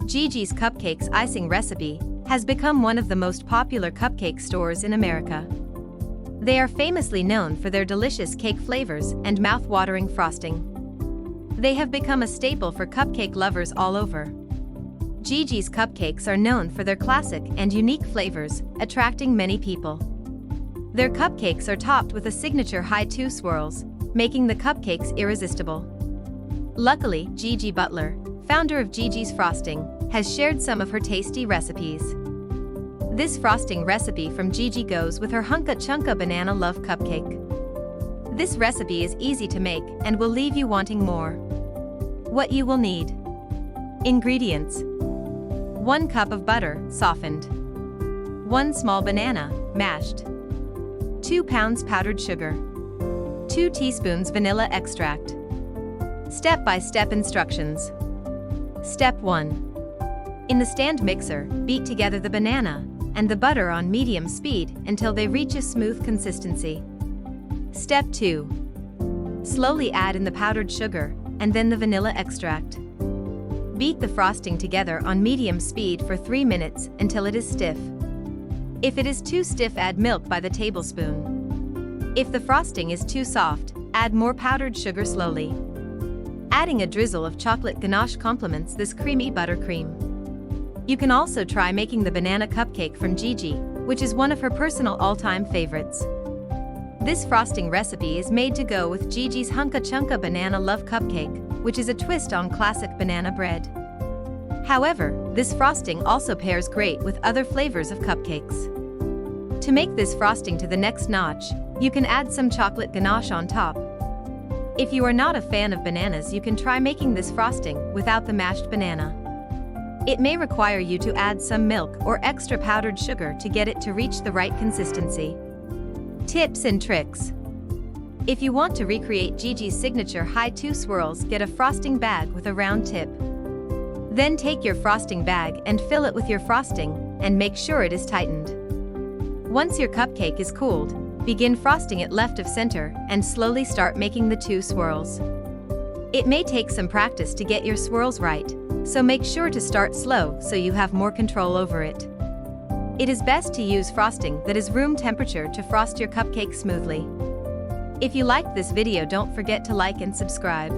Gigi's Cupcakes icing recipe has become one of the most popular cupcake stores in America. They are famously known for their delicious cake flavors and mouth-watering frosting. They have become a staple for cupcake lovers all over. Gigi's Cupcakes are known for their classic and unique flavors, attracting many people. Their cupcakes are topped with a signature high 2 swirls, making the cupcakes irresistible. Luckily, Gigi Butler, founder of Gigi's Frosting, has shared some of her tasty recipes. This frosting recipe from Gigi goes with her Hunka Chunka Banana Love Cupcake. This recipe is easy to make and will leave you wanting more. What you will need. Ingredients: 1 cup of butter, softened. 1 small banana, mashed. 2 pounds powdered sugar. 2 teaspoons vanilla extract. Step-by-step instructions. Step 1. In the stand mixer, beat together the banana and the butter on medium speed until they reach a smooth consistency. Step 2. Slowly add in the powdered sugar and then the vanilla extract. Beat the frosting together on medium speed for 3 minutes until it is stiff. If it is too stiff, add milk by the tablespoon. If the frosting is too soft, add more powdered sugar slowly. Adding a drizzle of chocolate ganache complements this creamy buttercream. You can also try making the banana cupcake from Gigi, which is one of her personal all-time favorites. This frosting recipe is made to go with Gigi's Hunka Chunka Banana Love Cupcake, which is a twist on classic banana bread. However, this frosting also pairs great with other flavors of cupcakes. To make this frosting to the next notch, you can add some chocolate ganache on top. If you are not a fan of bananas, you can try making this frosting without the mashed banana. It may require you to add some milk or extra powdered sugar to get it to reach the right consistency. Tips and tricks. If you want to recreate Gigi's signature high 2 swirls, get a frosting bag with a round tip. Then take your frosting bag and fill it with your frosting, and make sure it is tightened. Once your cupcake is cooled, begin frosting it left of center and slowly start making the 2 swirls. It may take some practice to get your swirls right, so make sure to start slow so you have more control over it. It is best to use frosting that is room temperature to frost your cupcake smoothly. If you liked this video, don't forget to like and subscribe.